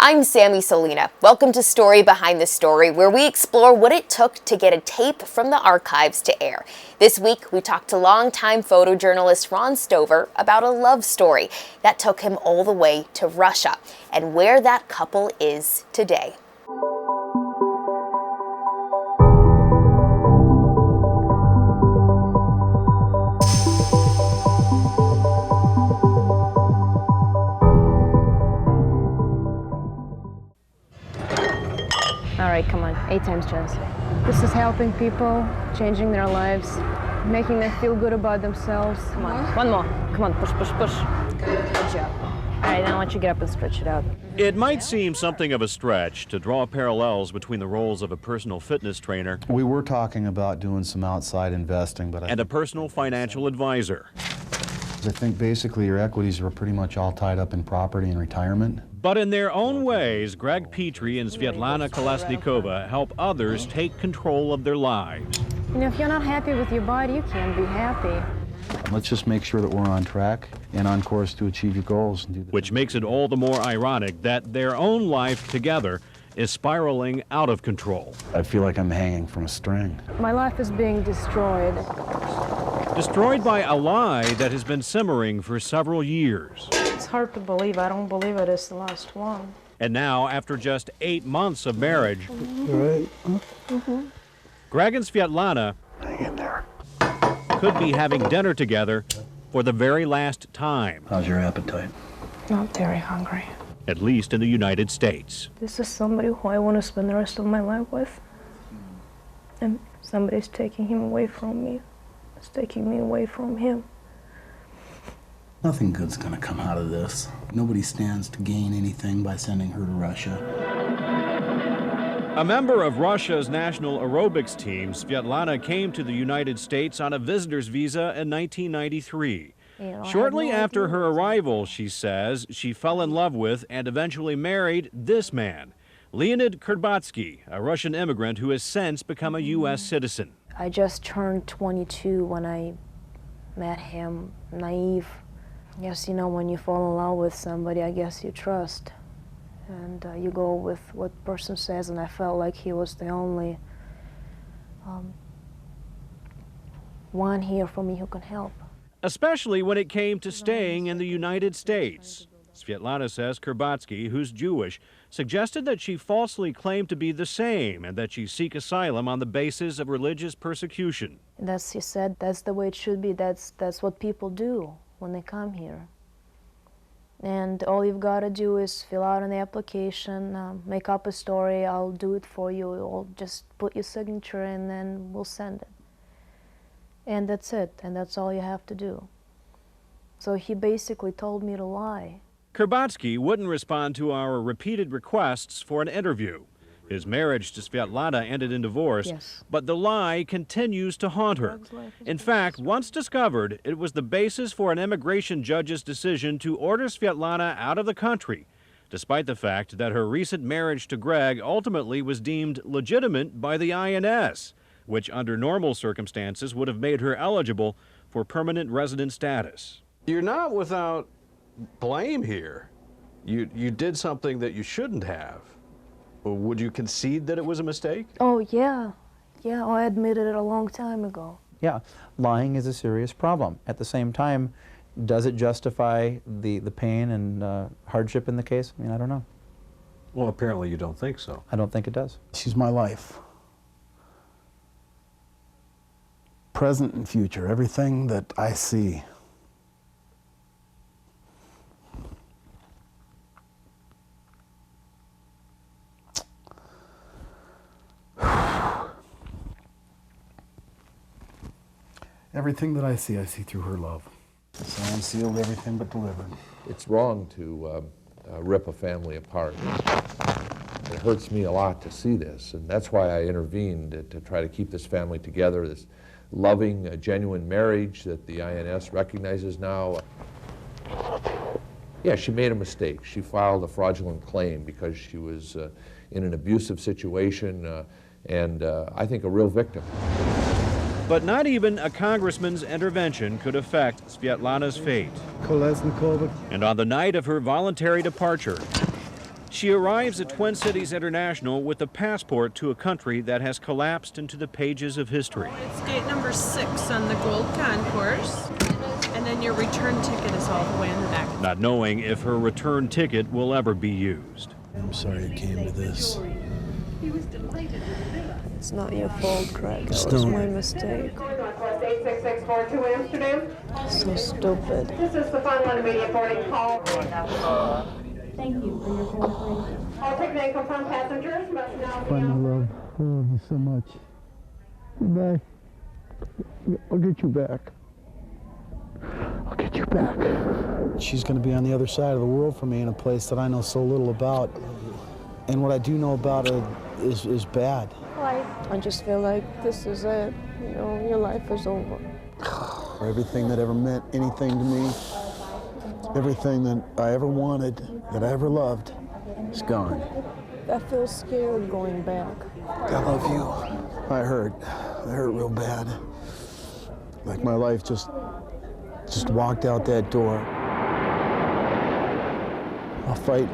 I'm Sammy Salina. Welcome to Story Behind the Story, where we explore what it took to get a tape from the archives to air. This week, we talked to longtime photojournalist Ron Stover about a love story that took him all the way to Russia and where that couple is today. All right, come on, 8 times chance. This is helping people, changing their lives, making them feel good about themselves. Come on, one more. Come on, push, push, push. Good job. All right, now I want you to get up and stretch it out. It might seem something of a stretch to draw parallels between the roles of a personal fitness trainer We were talking about doing some outside investing, but and a personal financial advisor. I think basically your equities were pretty much all tied up in property and retirement. But in their own ways, Greg Petrie and Svetlana Kolesnikova help others take control of their lives. You know, if you're not happy with your body, you can't be happy. Let's just make sure that we're on track and on course to achieve your goals. And do Which makes it all the more ironic that their own life together is spiraling out of control. I feel like I'm hanging from a string. My life is being destroyed. Destroyed by a lie that has been simmering for several years. It's hard to believe. I don't believe it is the last one. And now, after just 8 months of marriage, Right. Greg and Svetlana Hang in there. could be having dinner together for the very last time, How's your appetite? Not very hungry. at least in the United States. This is somebody who I want to spend the rest of my life with. And somebody's taking him away from me. It's taking me away from him. Nothing good's gonna come out of this. Nobody stands to gain anything by sending her to Russia. A member of Russia's national aerobics team, Svetlana came to the United States on a visitor's visa in 1993. Shortly after her arrival, she says, she fell in love with and eventually married this man, Leonid Kurbatsky, a Russian immigrant who has since become a U.S. citizen. I just turned 22 when I met him, naive. I guess, you know, when you fall in love with somebody, I guess you trust. And you go with what the person says, and I felt like he was the only one here for me who can help. Especially when it came to staying in the United States. Svetlana says Kurbatsky, who's Jewish, suggested that she falsely claimed to be the same and that she seek asylum on the basis of religious persecution. He said, that's the way it should be. That's what people do when they come here. And all you've got to do is fill out an application, make up a story, I'll do it for you, or just put your signature in and we'll send it. And that's it, and that's all you have to do. So he basically told me to lie. Kurbatsky wouldn't respond to our repeated requests for an interview. His marriage to Svetlana ended in divorce, Yes. but the lie continues to haunt her. In fact, once discovered, it was the basis for an immigration judge's decision to order Svetlana out of the country, despite the fact that her recent marriage to Greg ultimately was deemed legitimate by the INS, which under normal circumstances would have made her eligible for permanent resident status. You're not without blame here. You did something that you shouldn't have. Would you concede that it was a mistake? Oh, yeah. Yeah, I admitted it a long time ago. Yeah, lying is a serious problem. At the same time, does it justify the pain and hardship in the case? I mean, I don't know. Well, apparently you don't think so. I don't think it does. She's my life. Present and future, everything that I see. Everything that I see through her love. Sam sealed everything but delivered. It's wrong to rip a family apart. It hurts me a lot to see this, and that's why I intervened to try to keep this family together, this loving, genuine marriage that the INS recognizes now. Yeah, she made a mistake. She filed a fraudulent claim because she was in an abusive situation and I think a real victim. But not even a congressman's intervention could affect Svetlana's fate. Kolesnikova. And on the night of her voluntary departure, She arrives at Twin Cities International with a passport to a country that has collapsed into the pages of history. It's gate number 6 on the Gold Concourse. And then your return ticket is all the way in the back. Not knowing if her return ticket will ever be used. I'm sorry it came to this. It's not your fault, Craig. It was Don't. my mistake. 86642 Amsterdam. So stupid. This is the final intermediate boarding call. Thank you for your cooperation. All ticket and confirmed passengers must now be Find my love. I love you so much. Goodbye. I'll get you back. I'll get you back. She's going to be on the other side of the world from me in a place that I know so little about. And what I do know about her is bad. I just feel like this is it. You know, your life is over. Everything that ever meant anything to me, everything that I ever wanted, that I ever loved, is gone. I feel scared going back. I love you. I hurt real bad. Like my life just walked out that door. I'll fight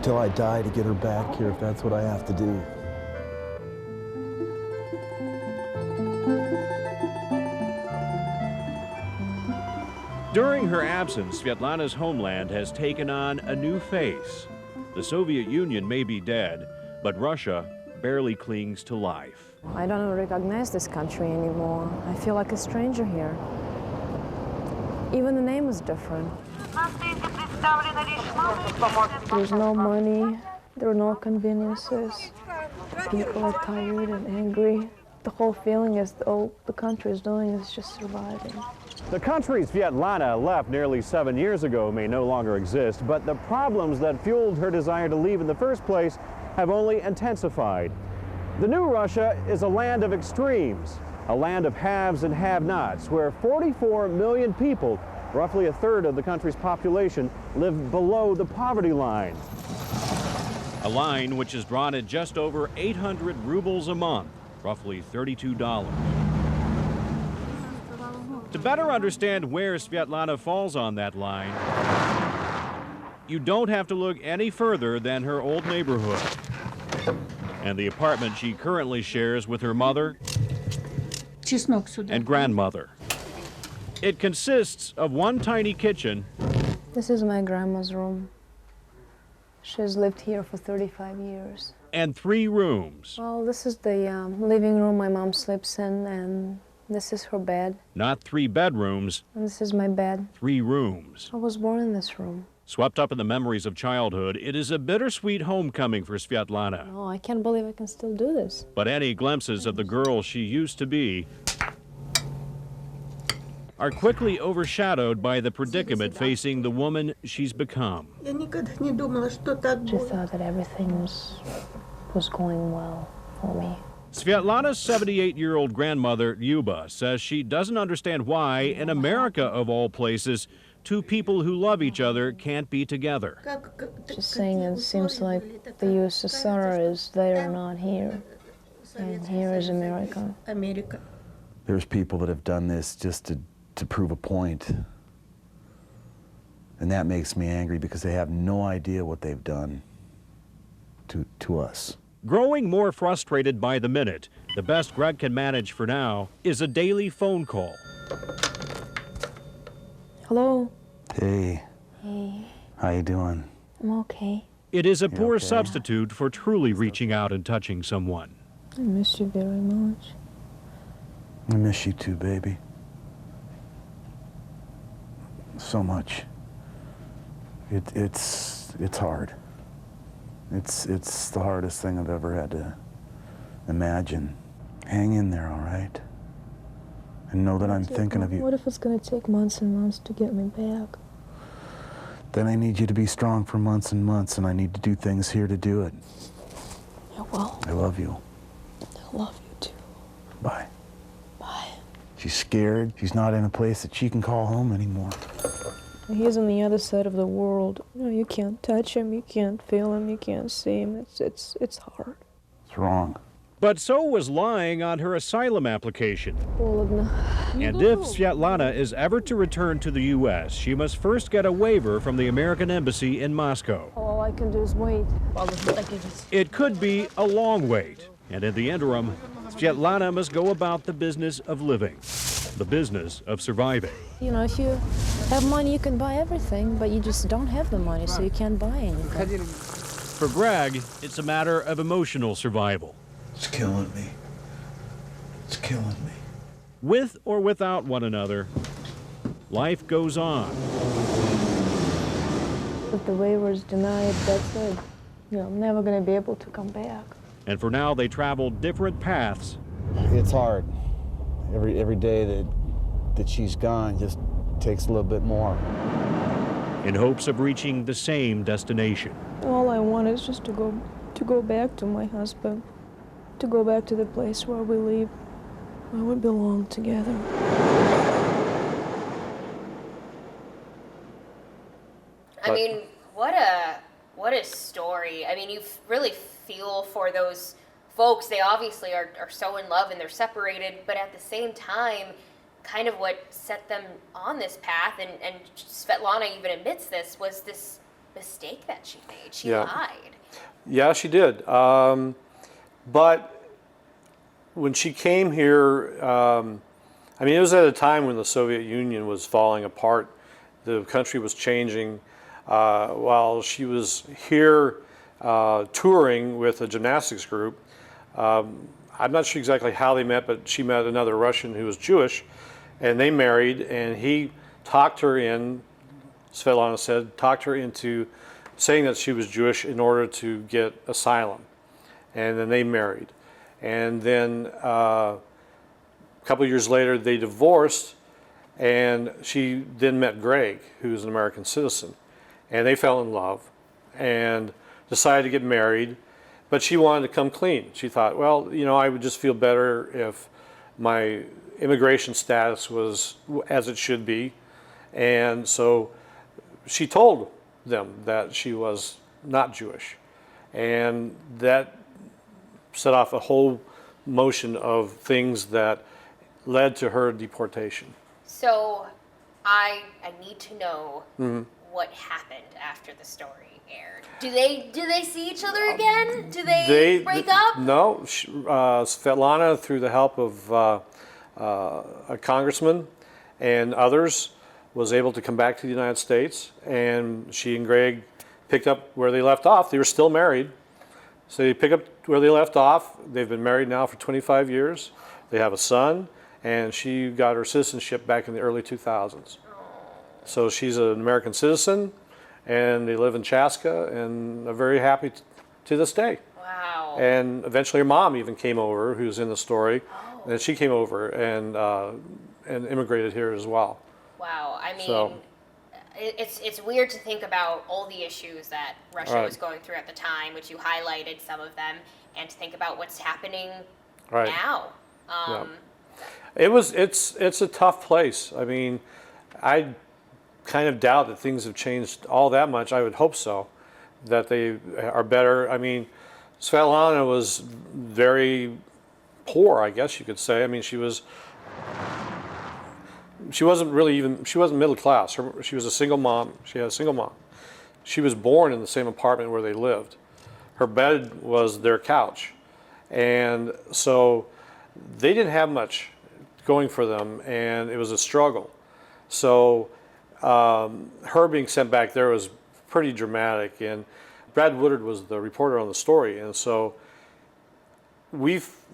till I die to get her back here if that's what I have to do. During her absence, Svetlana's homeland has taken on a new face. The Soviet Union may be dead, but Russia barely clings to life. I don't recognize this country anymore. I feel like a stranger here. Even the name is different. There's no money, there are no conveniences. People are tired and angry. The whole feeling is all the country is doing is just surviving. The country Svetlana left nearly 7 years ago may no longer exist, but the problems that fueled her desire to leave in the first place have only intensified. The new Russia is a land of extremes, a land of haves and have-nots, where 44 million people, roughly a third of the country's population, live below the poverty line. A line which is drawn at just over 800 rubles a month, roughly $32. To better understand where Svetlana falls on that line, you don't have to look any further than her old neighborhood and the apartment she currently shares with her mother and grandmother. It consists of one tiny kitchen. This is my grandma's room. She's lived here for 35 years. And 3 rooms. Well, this is the living room my mom sleeps in, and this is her bed. Not 3 bedrooms. And this is my bed. 3 rooms. I was born in this room. Swept up in the memories of childhood, it is a bittersweet homecoming for Svetlana. Oh, I can't believe I can still do this. But any glimpses of the girl she used to be are quickly overshadowed by the predicament facing the woman she's become. She thought that everything was going well for me. Svetlana's 78-year-old grandmother, Yuba, says she doesn't understand why, in America of all places, 2 people who love each other can't be together. She's saying it seems like the USSR is there, not here. And here is America. There's people that have done this just to prove a point. And that makes me angry because they have no idea what they've done to us. Growing more frustrated by the minute, the best Greg can manage for now is a daily phone call. Hello. Hey. Hey. How you doing? I'm okay. It is a You poor okay? substitute for truly reaching out and touching someone. I miss you very much. I miss you too, baby. So much. It's hard. It's the hardest thing I've ever had to imagine. Hang in there, all right? And know that I'm thinking of you. What if it's going to take months and months to get me back? Then I need you to be strong for months and months, and I need to do things here to do it. I will. I love you. I love you too. Bye. Bye. She's scared. She's not in a place that she can call home anymore. He's on the other side of the world. You know, you can't touch him, you can't feel him, you can't see him. It's hard. It's wrong. But so was lying on her asylum application. Холодно. And if Svetlana is ever to return to the U.S., she must first get a waiver from the American Embassy in Moscow. All I can do is wait. It could be a long wait, and in the interim, Svetlana must go about the business of living, the business of surviving. You know, if you have money, you can buy everything, but you just don't have the money, so you can't buy anything. For Greg, it's a matter of emotional survival. It's killing me. It's killing me. With or without one another, life goes on. If the waiver is denied, that's it. You know, I'm never going to be able to come back. And for now, they travel different paths. It's hard. Every day that she's gone just takes a little bit more. In hopes of reaching the same destination. All I want is just to go back to my husband, to go back to the place where we live, where we belong together. I mean, what a story. I mean, you really feel for those folks. They obviously are so in love and they're separated, but at the same time, kind of what set them on this path, and Svetlana even admits this, was this mistake that she made. She lied. Yeah, she did. But when she came here, I mean, it was at a time when the Soviet Union was falling apart. The country was changing. While she was here touring with a gymnastics group, I'm not sure exactly how they met, but she met another Russian who was Jewish, and they married, and he talked her in, Svetlana said, talked her into saying that she was Jewish in order to get asylum. And then they married. And then a couple of years later, they divorced, and she then met Greg, who's an American citizen. And they fell in love and decided to get married, but she wanted to come clean. She thought, well, you know, I would just feel better if my immigration status was as it should be. And so she told them that she was not Jewish. And that set off a whole motion of things that led to her deportation. So I need to know what happened after the story aired. Do they see each other again? Do they break up? No. Svetlana, through the help of a congressman and others, was able to come back to the United States, and she and Greg picked up where they left off. They were still married. So they pick up where they left off. They've been married now for 25 years. They have a son, and she got her citizenship back in the early 2000s. So she's an American citizen, and they live in Chaska, and are very happy to this day. Wow. And eventually her mom even came over, who's in the story, and she came over and immigrated here as well. Wow. I mean, So, it's weird to think about all the issues that Russia was going through at the time, which you highlighted some of them, and to think about what's happening now. It's a tough place. I mean, I kind of doubt that things have changed all that much. I would hope so, that they are better. I mean, Svetlana was very poor, I guess you could say. I mean, she wasn't middle class. She was a single mom. She had a single mom. She was born in the same apartment where they lived. Her bed was their couch. And so they didn't have much going for them, and it was a struggle. So her being sent back there was pretty dramatic. And Brad Woodard was the reporter on the story. And so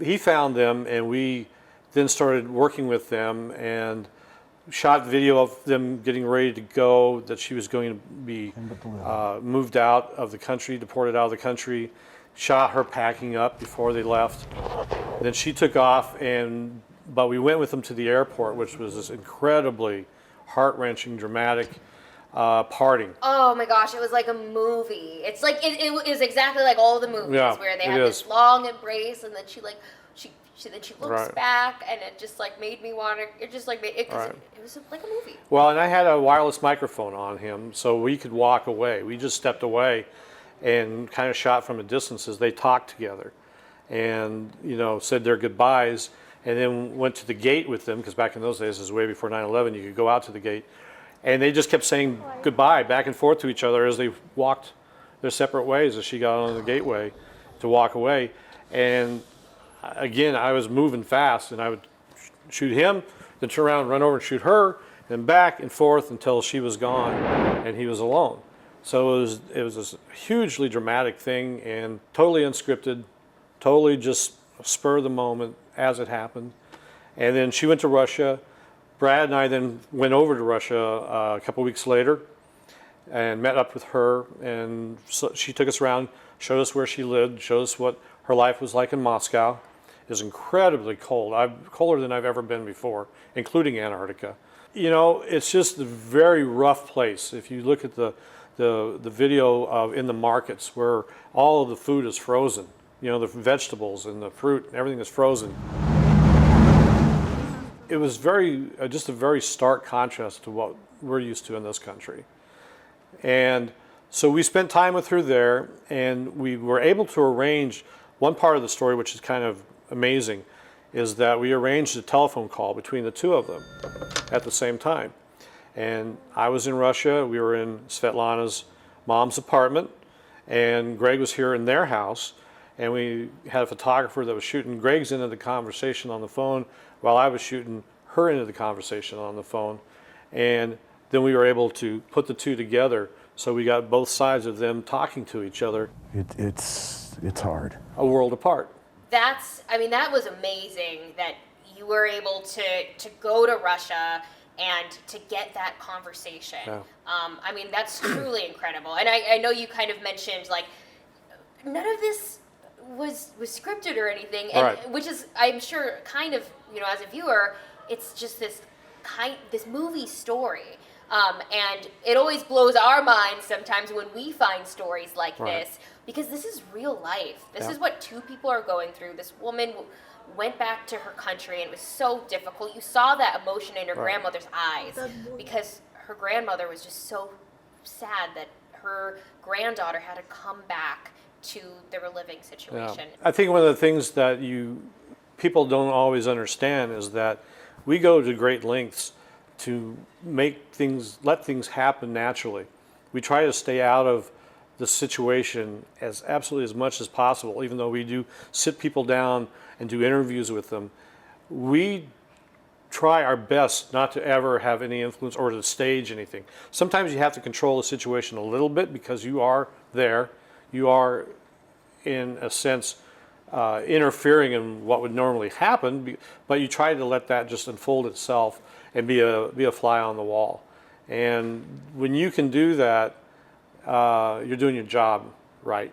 he found them, and we then started working with them and shot video of them getting ready to go, that she was going to be moved out of the country, deported out of the country, shot her packing up before they left. Then she took off, but we went with them to the airport, which was this incredibly heart-wrenching, dramatic parting. Oh my gosh, it was like a movie. It's like it was exactly like all the movies where they had this long embrace, and then she looks back, and it just like made me want to. It just like it was like a movie. Well, and I had a wireless microphone on him, so we could walk away. We just stepped away and kind of shot from a distance as they talked together. and said their goodbyes, and then went to the gate with them, because back in those days, this is way before 9/11, you could go out to the gate, and they just kept saying goodbye back and forth to each other as they walked their separate ways as she got on the gateway to walk away. And again, I was moving fast, and I would shoot him, then turn around and run over and shoot her, and back and forth until she was gone and he was alone. So it was this hugely dramatic thing, and totally unscripted, totally just spur of the moment as it happened. And then she went to Russia. Brad and I then went over to Russia a couple weeks later and met up with her, and so she took us around, showed us where she lived, showed us what her life was like in Moscow. It was incredibly cold, colder than I've ever been before, including Antarctica. It's just a very rough place. If you look at the video of in the markets where all of the food is frozen, the vegetables and the fruit and everything is frozen. It was just a very stark contrast to what we're used to in this country. And so we spent time with her there, and we were able to arrange one part of the story, which is kind of amazing, is that we arranged a telephone call between the two of them at the same time. And I was in Russia, we were in Svetlana's mom's apartment, and Greg was here in their house, and we had a photographer that was shooting Greg's end of the conversation on the phone while I was shooting her end of the conversation on the phone. And then we were able to put the two together, so we got both sides of them talking to each other. It's hard. A world apart. That was amazing that you were able to go to Russia and to get that conversation. Yeah. That's truly incredible. And I know you kind of mentioned, like, none of this was scripted or anything, and right. Which is, I'm sure, kind of, as a viewer, it's just this movie story. And it always blows our minds sometimes when we find stories like right. this, because this is real life. This Yeah. is what two people are going through. This woman went back to her country, and it was so difficult. You saw that emotion in her Right. grandmother's eyes, because her grandmother was just so sad that her granddaughter had to come back to their living situation. Yeah. I think one of the things that people don't always understand is that we go to great lengths to let things happen naturally. We try to stay out of the situation as much as possible, even though we do sit people down and do interviews with them. We try our best not to ever have any influence or to stage anything. Sometimes you have to control the situation a little bit because you are there. You are, in a sense, interfering in what would normally happen, but you try to let that just unfold itself and be a fly on the wall. And when you can do that, you're doing your job right.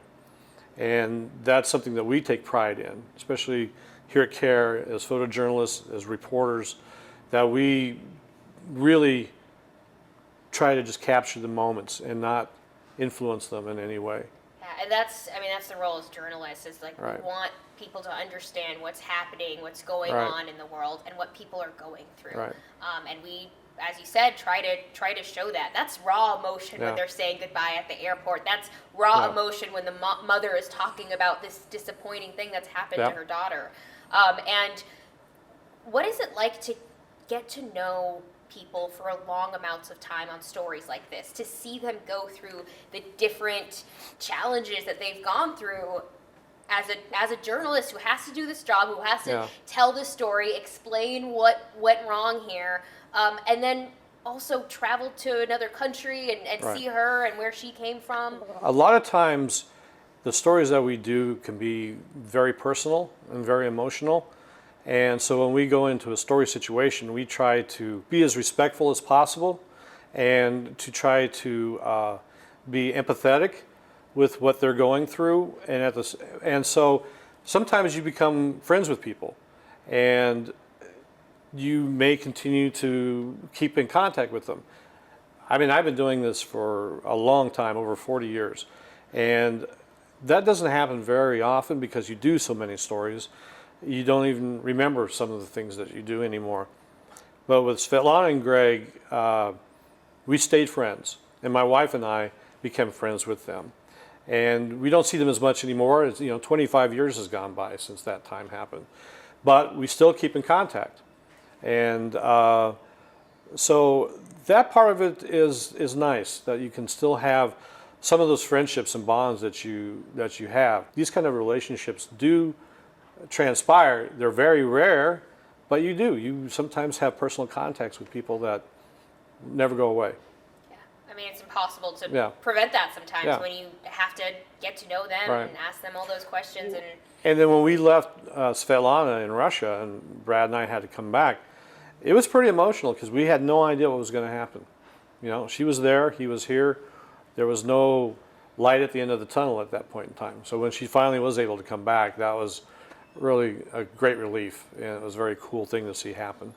And that's something that we take pride in, especially here at CARE as photojournalists, as reporters, that we really try to just capture the moments and not influence them in any way. Yeah, and that's the role as journalists, is like, Right. we want people to understand what's happening, what's going Right. on in the world, and what people are going through. Right. And we, as you said, try to show that. That's raw emotion Yeah. when they're saying goodbye at the airport. That's raw Yeah. emotion when the mother is talking about this disappointing thing that's happened Yeah. to her daughter. And what is it like to get to know people for long amounts of time on stories like this, to see them go through the different challenges that they've gone through as a journalist who has to do this job, who has to Yeah. tell this story, explain what went wrong here, and then also travel to another country and Right. see her and where she came from? A lot of times, the stories that we do can be very personal and very emotional. And so when we go into a story situation, we try to be as respectful as possible and to try to be empathetic with what they're going through. And so sometimes you become friends with people, and you may continue to keep in contact with them. I've been doing this for a long time, over 40 years. And that doesn't happen very often because you do so many stories. You don't even remember some of the things that you do anymore. But with Svetlana and Greg, we stayed friends, and my wife and I became friends with them. And we don't see them as much anymore. It's, 25 years has gone by since that time happened. But we still keep in contact. And so that part of it is nice, that you can still have some of those friendships and bonds that you have. These kind of relationships do transpire. They're very rare, but you do. You sometimes have personal contacts with people that never go away. I mean, it's impossible to Yeah. prevent that sometimes Yeah. when you have to get to know them Right. and ask them all those questions. And then when we left Svetlana in Russia and Brad and I had to come back, it was pretty emotional because we had no idea what was going to happen. She was there, he was here. There was no light at the end of the tunnel at that point in time. So when she finally was able to come back, that was really a great relief, and it was a very cool thing to see happen.